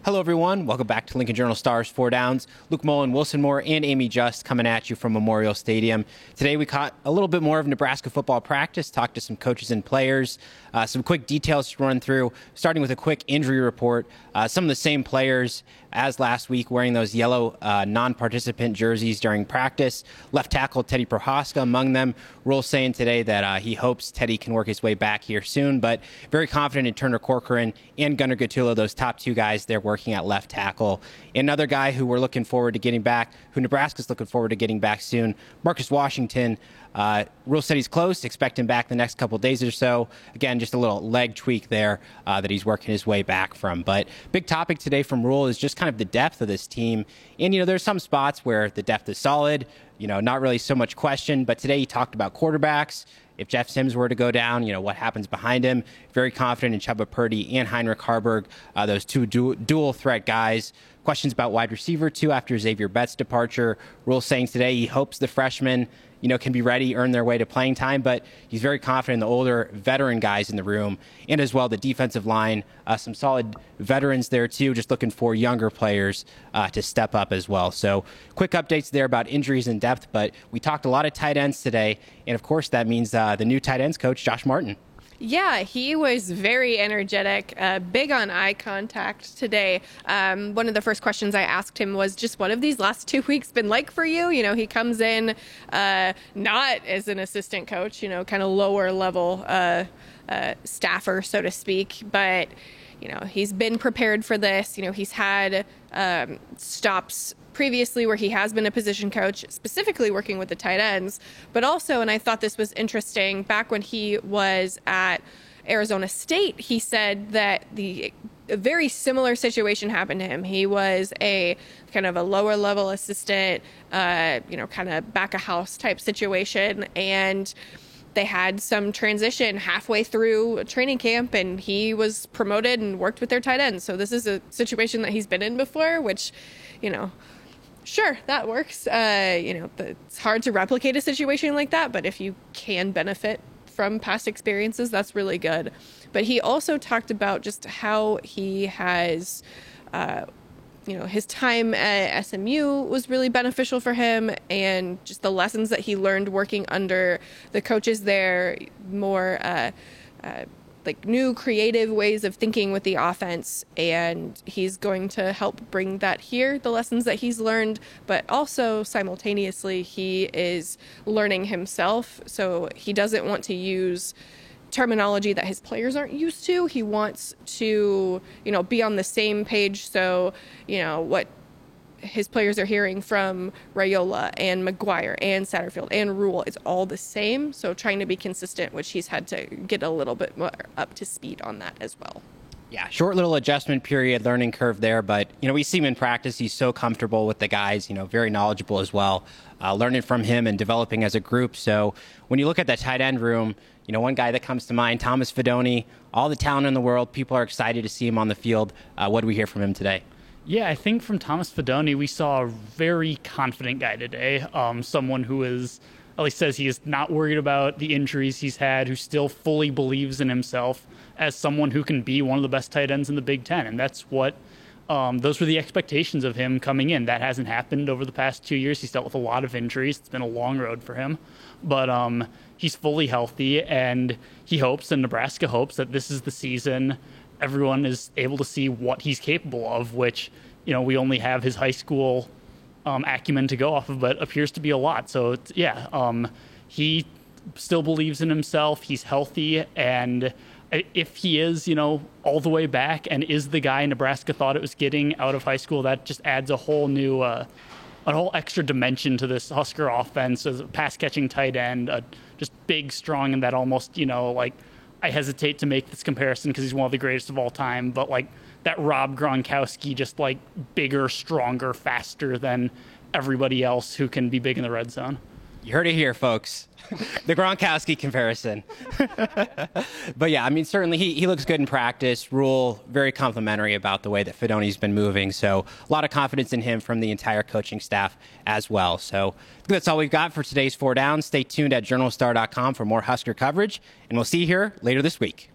Hello, everyone. Welcome back to Lincoln Journal Stars 4 Downs. Luke Mullen, Wilson Moore, and Amy Just coming at you from Memorial Stadium. Today, we caught a little bit more of Nebraska football practice, talked to some coaches and players, some quick details to run through, starting with a quick injury report. Some of the same players as last week wearing those yellow non-participant jerseys during practice. Left tackle Teddy Prohaska among them. Rule saying today that he hopes Teddy can work his way back here soon, but very confident in Turner Corcoran and Gunnar Gattulo, those top two guys there working at left tackle. Another guy who we're looking forward to getting back, who Nebraska's looking forward to getting back soon, Marcus Washington. Rule said he's close. Expect him back the next couple of days or so. Again, just a little leg tweak there that he's working his way back from. But big topic today from Rule is just kind of the depth of this team. And, there's some spots where the depth is solid, not really so much question. But today he talked about quarterbacks. If Jeff Sims were to go down, what happens behind him? Very confident in Chubba Purdy and Heinrich Harburg, those two dual threat guys. Questions about wide receiver, too, after Xavier Bett's departure. Rule saying today he hopes the freshmen, can be ready, earn their way to playing time, but he's very confident in the older veteran guys in the room, and as well the defensive line, some solid veterans there too, just looking for younger players to step up as well. So quick updates there about injuries and depth, but we talked a lot of tight ends today, and of course that means the new tight ends coach, Josh Martin. Yeah, he was very energetic, big on eye contact today. One of the first questions I asked him was just, what have these last 2 weeks been like for you? He comes in not as an assistant coach, kind of lower level staffer, so to speak, but he's been prepared for this. He's had stops previously where he has been a position coach, specifically working with the tight ends, but also, and I thought this was interesting, back when he was at Arizona State, he said that a very similar situation happened to him. He was a kind of a lower level assistant, kind of back of house type situation, and they had some transition halfway through training camp, and he was promoted and worked with their tight ends. So this is a situation that he's been in before, which, sure, that works. It's hard to replicate a situation like that, but if you can benefit from past experiences, that's really good. But he also talked about just how he has, his time at SMU was really beneficial for him, and just the lessons that he learned working under the coaches there, more like new creative ways of thinking with the offense, and he's going to help bring that here, the lessons that he's learned, but also simultaneously he is learning himself, so he doesn't want to use terminology that his players aren't used to. He wants to, be on the same page, so, what his players are hearing from Raiola and McGuire and Satterfield and Rule is all the same. So trying to be consistent, which he's had to get a little bit more up to speed on that as well. Yeah, short little adjustment period, learning curve there. But, we see him in practice. He's so comfortable with the guys, very knowledgeable as well, learning from him and developing as a group. So when you look at the tight end room, one guy that comes to mind, Thomas Fidone, all the talent in the world. People are excited to see him on the field. What do we hear from him today? Yeah, I think from Thomas Fidone, we saw a very confident guy today. Someone who at least says he is not worried about the injuries he's had, who still fully believes in himself as someone who can be one of the best tight ends in the Big Ten. And that's what, those were the expectations of him coming in. That hasn't happened over the past 2 years. He's dealt with a lot of injuries. It's been a long road for him. But he's fully healthy, and he hopes, and Nebraska hopes, that this is the season everyone is able to see what he's capable of, which, we only have his high school acumen to go off of, but appears to be a lot. So, he still believes in himself. He's healthy, and if he is, all the way back and is the guy Nebraska thought it was getting out of high school, that just adds a whole new, a whole extra dimension to this Husker offense as a pass-catching tight end, just big, strong, and that almost, I hesitate to make this comparison because he's one of the greatest of all time, but that Rob Gronkowski, just bigger, stronger, faster than everybody else who can be big in the red zone. You heard it here, folks. The Gronkowski comparison. But yeah, certainly he looks good in practice. Rule very complimentary about the way that Fidone's been moving. So a lot of confidence in him from the entire coaching staff as well. So that's all we've got for today's 4 Downs. Stay tuned at journalstar.com for more Husker coverage, and we'll see you here later this week.